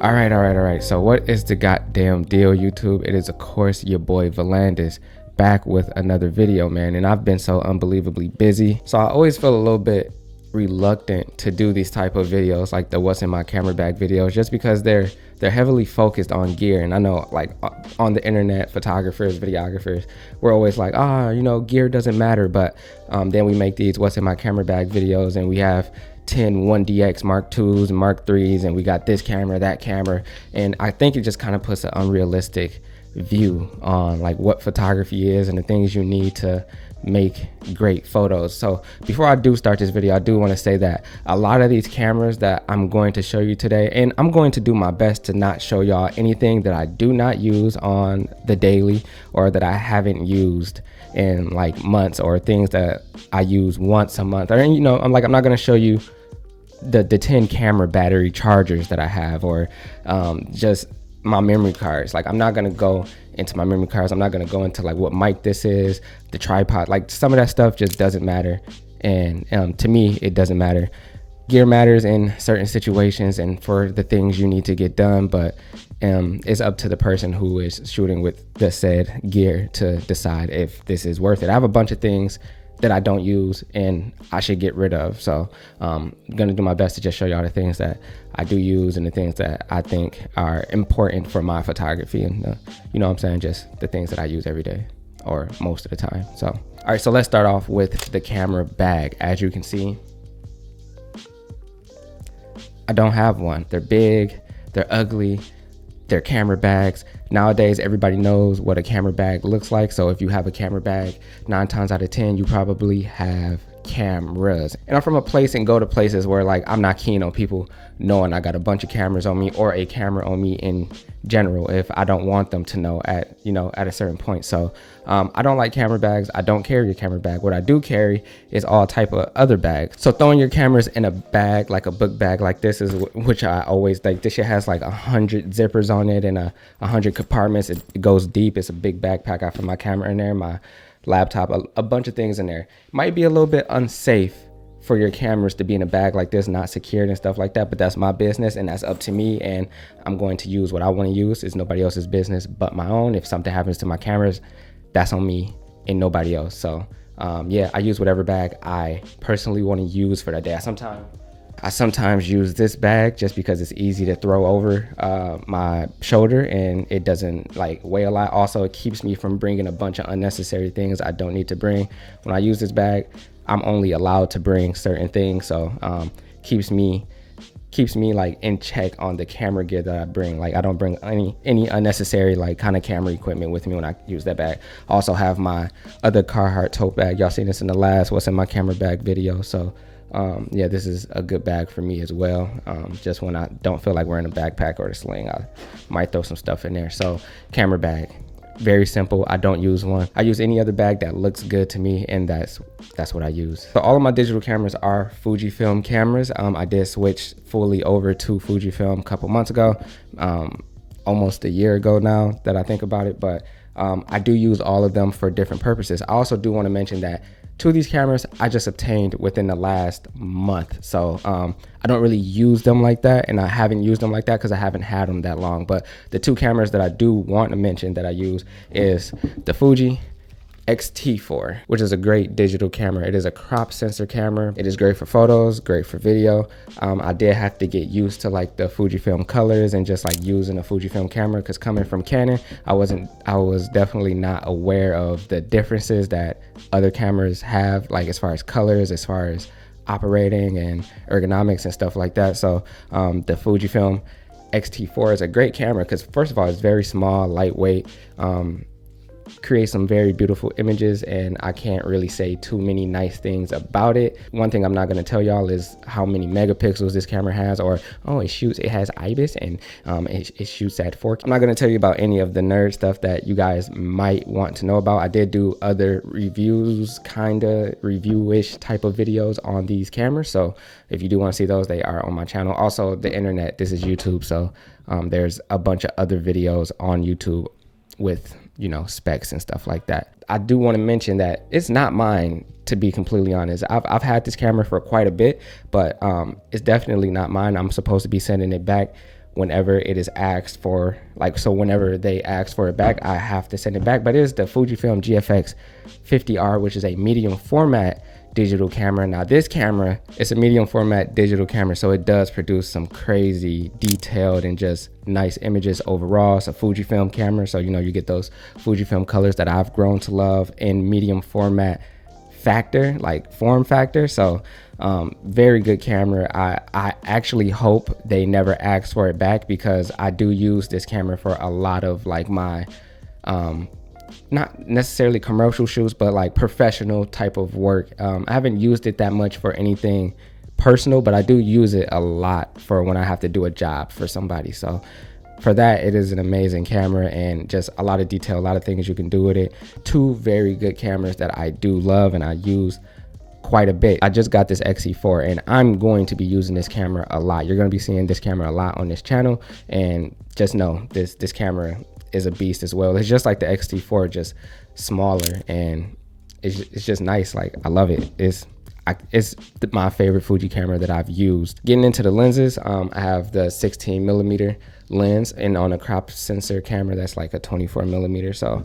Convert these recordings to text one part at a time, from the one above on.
All right. So what is the goddamn deal, YouTube? It is, of course, your boy Volandis back with another video, man. And I've been so unbelievably busy. So I always feel a little bit reluctant to do these type of videos, like the what's in my camera bag videos, just because they're heavily focused on gear. And I know, like, on the internet, photographers, videographers, we're always like, gear doesn't matter. But then we make these what's in my camera bag videos, and we have 10 1DX Mark IIs and Mark IIIs, and we got this camera, that camera, and I think it just kind of puts an unrealistic view on like what photography is and the things you need to make great photos. So before I do start this video, I do want to say that a lot of these cameras that I'm going to show you today, and I'm going to do my best to not show y'all anything that I do not use on the daily or that I haven't used in like months, or things that I use once a month. Or, I'm not going to show you the 10 camera battery chargers that I have, or just my memory cards. Like, I'm not going to go into my memory cards. I'm not going to go into like what mic this is, the tripod. Like, some of that stuff just doesn't matter. And to me, it doesn't matter. Gear matters in certain situations and for the things you need to get done, but it's up to the person who is shooting with the said gear to decide if this is worth it. I have a bunch of things that I don't use and I should get rid of. So I'm gonna do my best to just show y'all the things that I do use and the things that I think are important for my photography, and just the things that I use every day or most of the time. So, all right, so let's start off with the camera bag. As you can see, I don't have one. They're big, they're ugly, they're camera bags. Nowadays, everybody knows what a camera bag looks like. So if you have a camera bag, 9 times out of 10, you probably have cameras. And I'm from a place and go to places where, like, I'm not keen on people knowing I got a bunch of cameras on me or a camera on me in general if I don't want them to know at a certain point. So I don't like camera bags. I don't carry a camera bag. What I do carry is all type of other bags. So throwing your cameras in a bag, like a book bag like this, is which I always like. This shit has like 100 zippers on it and 100 compartments. It goes deep. It's a big backpack. I got my camera in there, my laptop, a bunch of things in there. Might be a little bit unsafe for your cameras to be in a bag like this, not secured and stuff like that, but that's my business and that's up to me, and I'm going to use what I want to use. It's nobody else's business but my own. If something happens to my cameras, that's on me and nobody else. So I use whatever bag I personally want to use for that day. I sometimes use this bag just because it's easy to throw over my shoulder and it doesn't like weigh a lot. Also, it keeps me from bringing a bunch of unnecessary things I don't need to bring. When I use this bag, I'm only allowed to bring certain things, so keeps me like in check on the camera gear that I bring. Like, I don't bring any unnecessary like kind of camera equipment with me when I use that bag. I also have my other Carhartt tote bag. Y'all seen this in the last what's in my camera bag video. So this is a good bag for me as well. Just when I don't feel like wearing a backpack or a sling, I might throw some stuff in there. So camera bag, very simple. I don't use one. I use any other bag that looks good to me, and that's what I use. So all of my digital cameras are Fujifilm cameras. I did switch fully over to Fujifilm a couple months ago, almost a year ago now that I think about it, but I do use all of them for different purposes. I also do want to mention that 2 of these cameras I just obtained within the last month. So I don't really use them like that, and I haven't used them like that because I haven't had them that long. But the 2 cameras that I do want to mention that I use is the Fuji X-T4, which is a great digital camera. It is a crop sensor camera. It is great for photos, great for video. I did have to get used to like the Fujifilm colors and just like using a Fujifilm camera, because coming from Canon, I was definitely not aware of the differences that other cameras have, like as far as colors, as far as operating and ergonomics and stuff like that. So the Fujifilm X-T4 is a great camera because, first of all, it's very small, lightweight, create some very beautiful images, and I can't really say too many nice things about it. One thing I'm not going to tell y'all is how many megapixels this camera has, or it has IBIS and it shoots at 4K. I'm not going to tell you about any of the nerd stuff that you guys might want to know about. I did do other reviews, kind of review-ish type of videos on these cameras, so if you do want to see those, they are on my channel. Also, the internet, this is YouTube, so there's a bunch of other videos on YouTube with specs and stuff like that. I do want to mention that it's not mine, to be completely honest. I've had this camera for quite a bit, but it's definitely not mine. I'm supposed to be sending it back whenever it is asked for, like, so whenever they ask for it back, I have to send it back. But it is the Fujifilm GFX 50R, which is a medium format digital camera. Now this camera is a medium format digital camera, so it does produce some crazy detailed and just nice images overall. It's a Fujifilm camera, so you know, you get those Fujifilm colors that I've grown to love in medium format factor, like form factor. So very good camera. I actually hope they never ask for it back, because I do use this camera for a lot of like my not necessarily commercial shoots, but like professional type of work. I haven't used it that much for anything personal, but I do use it a lot for when I have to do a job for somebody. So for that, it is an amazing camera, and just a lot of detail, a lot of things you can do with it. Two very good cameras that I do love and I use quite a bit. I just got this XE4 and I'm going to be using this camera a lot. You're going to be seeing this camera a lot on this channel, and just know this camera is a beast as well. It's just like the X-T4, just smaller, and it's just nice. Like, I love it. It's my favorite Fuji camera that I've used. Getting into the lenses, I have the 16mm lens, and on a crop sensor camera that's like a 24mm. So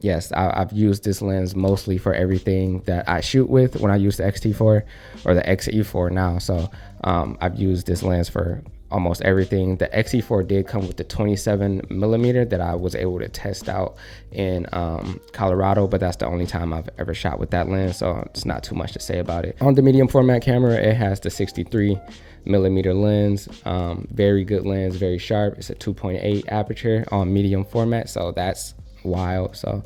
yes, I've used this lens mostly for everything that I shoot with when I use the X-T4 or the XE4 now. So I've used this lens for almost everything. The XE4 did come with the 27mm that I was able to test out in Colorado, but that's the only time I've ever shot with that lens, so it's not too much to say about it. On the medium format camera, it has the 63mm lens. Very good lens, very sharp. It's a 2.8 aperture on medium format, so that's wild. So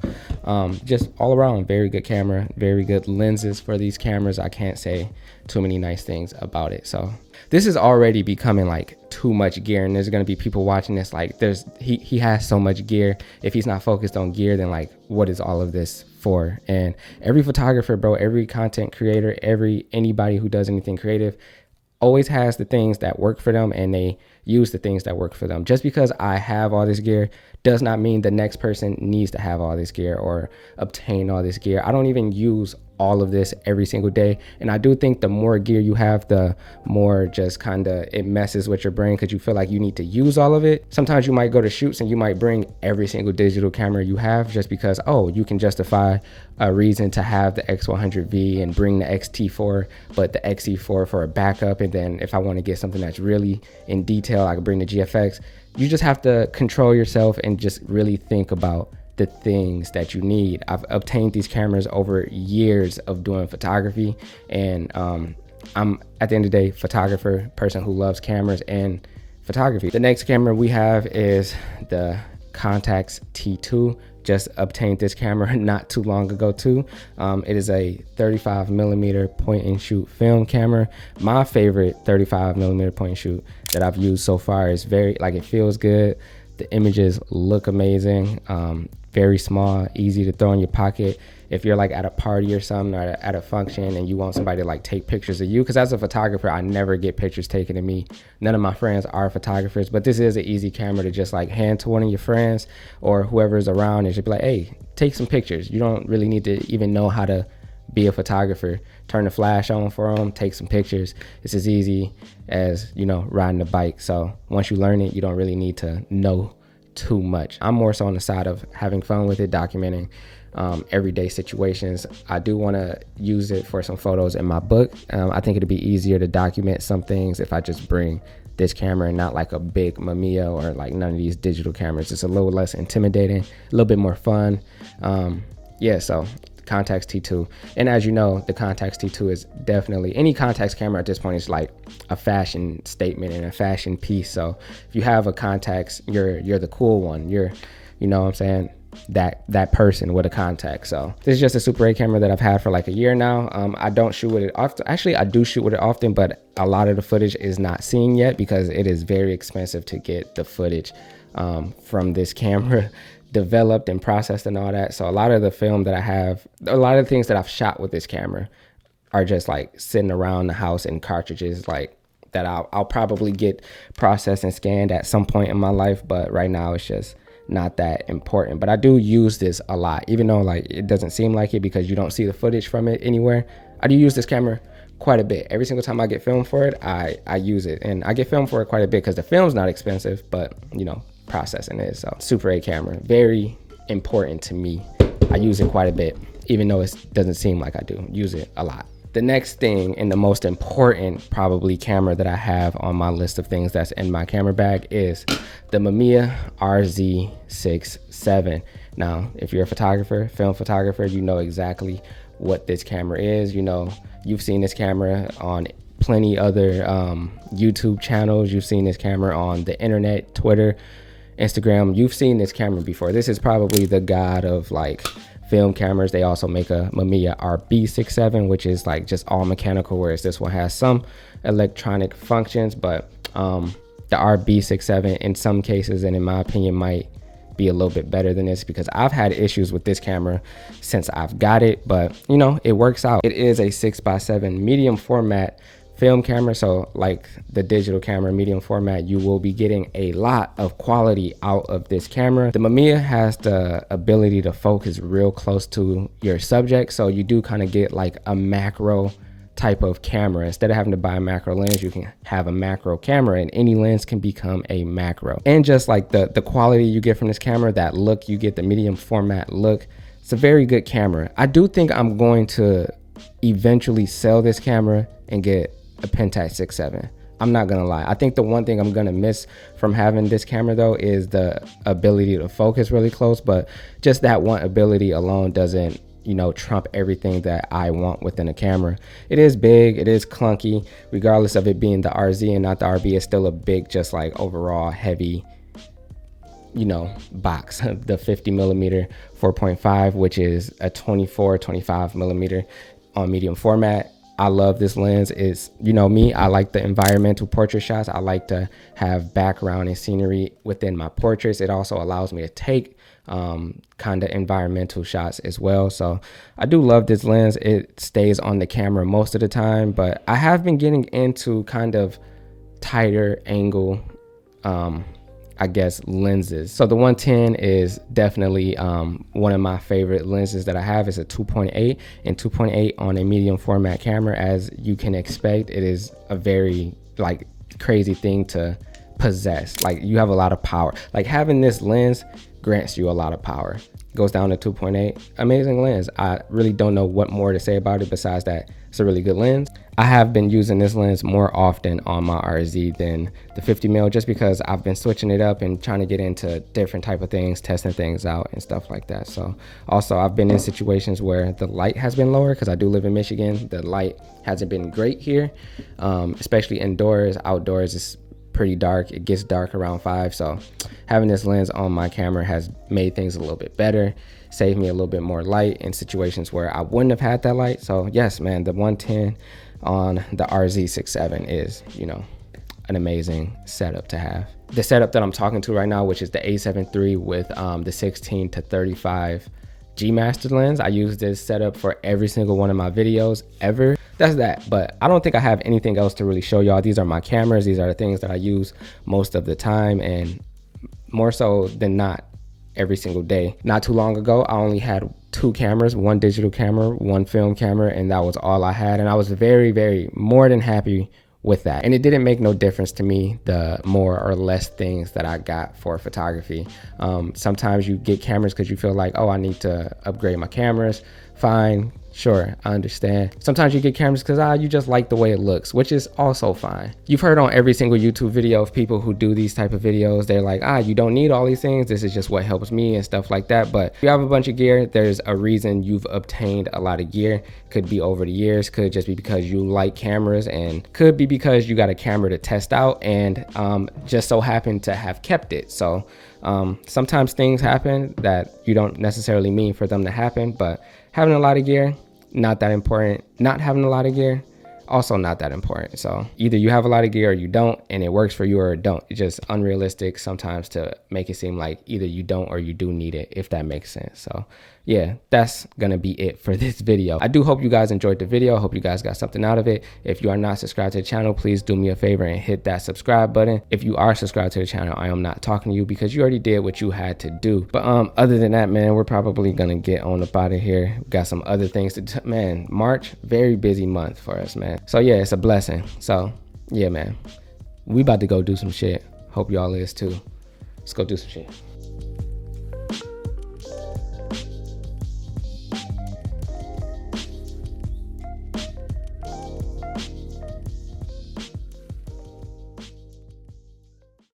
just all around very good camera, very good lenses for these cameras. I can't say too many nice things about it. So this is already becoming like too much gear, and there's going to be people watching this like, he has so much gear. If he's not focused on gear, then like, what is all of this for? And every photographer, bro, every content creator, anybody who does anything creative always has the things that work for them, and they use the things that work for them. Just because I have all this gear does not mean the next person needs to have all this gear or obtain all this gear. I don't even use all of this every single day, and I do think the more gear you have, the more just kind of it messes with your brain, because you feel like you need to use all of it. Sometimes you might go to shoots and you might bring every single digital camera you have, just because, oh, you can justify a reason to have the X100V and bring the X-T4 but the XE4 for a backup, and then if I want to get something that's really in detail, I can bring the GFX. You just have to control yourself and just really think about the things that you need. I've obtained these cameras over years of doing photography, and I'm, at the end of the day, photographer, person who loves cameras and photography. The next camera we have is the Contax T2. Just obtained this camera not too long ago too. It is a 35mm point and shoot film camera. My favorite 35mm point and shoot that I've used so far. Is very, like, it feels good. The images look amazing. Very small, easy to throw in your pocket. If you're like at a party or something, or at a function, and you want somebody to like take pictures of you, because as a photographer, I never get pictures taken of me. None of my friends are photographers, but this is an easy camera to just like hand to one of your friends or whoever's around and just be like, hey, take some pictures. You don't really need to even know how to be a photographer. Turn the flash on for them, take some pictures. It's as easy as, you know, riding a bike. So once you learn it, you don't really need to know too much. I'm more so on the side of having fun with it, documenting everyday situations. I do want to use it for some photos in my book. I think it'd be easier to document some things if I just bring this camera and not like a big Mamiya or like none of these digital cameras. It's a little less intimidating, a little bit more fun. Yeah, so Contax T2. And as you know, the Contax T2 is definitely, any Contax camera at this point is like a fashion statement and a fashion piece. So if you have a Contax, you're the cool one. You're, you know what I'm saying, that person with a Contax. So this is just a Super 8 camera that I've had for like a year now. I don't shoot with it often. Actually, I do shoot with it often, but a lot of the footage is not seen yet because it is very expensive to get the footage from this camera developed and processed and all that. So a lot of the film that I have, a lot of the things that I've shot with this camera are just like sitting around the house in cartridges, like that I'll probably get processed and scanned at some point in my life, but right now it's just not that important. But I do use this a lot, even though like it doesn't seem like it because you don't see the footage from it anywhere. I do use this camera quite a bit. Every single time I get film for it, I use it, and I get film for it quite a bit because the film's not expensive, but you know, processing is. So Super 8 camera, very important to me. I use it quite a bit, even though it doesn't seem like I do. Use it a lot. The next thing, and the most important probably camera that I have on my list of things that's in my camera bag, is the Mamiya RZ67. Now, if you're a photographer, film photographer, you know exactly what this camera is. You know, you've seen this camera on plenty other YouTube channels. You've seen this camera on the internet, Twitter, Instagram. You've seen this camera before. This is probably the god of like film cameras. They also make a Mamiya RB67, which is like just all mechanical, whereas this one has some electronic functions. But the RB67 in some cases, and in my opinion, might be a little bit better than this, because I've had issues with this camera since I've got it, but you know, it works out. It is a 6x7 medium format film camera, so like the digital camera, medium format, you will be getting a lot of quality out of this camera. The Mamiya has the ability to focus real close to your subject, so you do kind of get like a macro type of camera. Instead of having to buy a macro lens, you can have a macro camera, and any lens can become a macro. And just like the quality you get from this camera, that look you get, the medium format look, it's a very good camera. I do think I'm going to eventually sell this camera and get a Pentax 6.7. I'm not gonna lie. I think the one thing I'm gonna miss from having this camera though is the ability to focus really close, but just that one ability alone doesn't, you know, trump everything that I want within a camera. It is big, it is clunky, regardless of it being the RZ and not the RB. It's still a big, just like overall heavy, you know, box. The 50mm 4.5, which is a 24-25mm on medium format. I love this lens. It's, you know me, I like the environmental portrait shots. I like to have background and scenery within my portraits. It also allows me to take kind of environmental shots as well. So I do love this lens. It stays on the camera most of the time, but I have been getting into kind of tighter angle I guess lenses. So the 110 is definitely one of my favorite lenses that I have. Is a 2.8, and 2.8 on a medium format camera, as you can expect, it is a very like crazy thing to possess. Like, you have a lot of power. Like, having this lens grants you a lot of power. Goes down to 2.8, amazing lens. I really don't know what more to say about it besides that it's a really good lens. I have been using this lens more often on my RZ than the 50mm, just because I've been switching it up and trying to get into different type of things, testing things out and stuff like that. So also, I've been in situations where the light has been lower, because I do live in Michigan. The light hasn't been great here, especially indoors. Outdoors is pretty dark. It gets dark around 5, so having this lens on my camera has made things a little bit better, saved me a little bit more light in situations where I wouldn't have had that light. So yes, man, the 110 on the RZ67 is, you know, an amazing setup to have. The setup that I'm talking to right now, which is the A7 III with the 16-35 G Master lens. I use this setup for every single one of my videos ever. That's that, but I don't think I have anything else to really show y'all. These are my cameras. These are the things that I use most of the time, and more so than not every single day. Not too long ago, I only had 2 cameras, one digital camera, one film camera, and that was all I had. And I was very, very more than happy with that. And it didn't make no difference to me, the more or less things that I got for photography. Sometimes you get cameras because you feel like, oh, I need to upgrade my cameras. Fine. Sure, I understand. Sometimes you get cameras because you just like the way it looks, which is also fine. You've heard on every single YouTube video of people who do these type of videos, they're like, you don't need all these things. This is just what helps me and stuff like that. But if you have a bunch of gear, there's a reason you've obtained a lot of gear. Could be over the years, could just be because you like cameras, and could be because you got a camera to test out and just so happen to have kept it. So sometimes things happen that you don't necessarily mean for them to happen, but having a lot of gear, not that important. Not having a lot of gear, also not that important. So either you have a lot of gear or you don't, and it works for you, or it don't. It's just unrealistic sometimes to make it seem like either you don't or you do need it, if that makes sense. So yeah, that's gonna be it for this video. I do hope you guys enjoyed the video. I hope you guys got something out of it. If you are not subscribed to the channel, please do me a favor and hit that subscribe button. If you are subscribed to the channel, I am not talking to you because you already did what you had to do. But other than that, man, we're probably gonna get on up out of here. We got some other things to man, March, very busy month for us, man. So yeah, it's a blessing. So yeah, man, we about to go do some shit. Hope y'all is too. Let's go do some shit.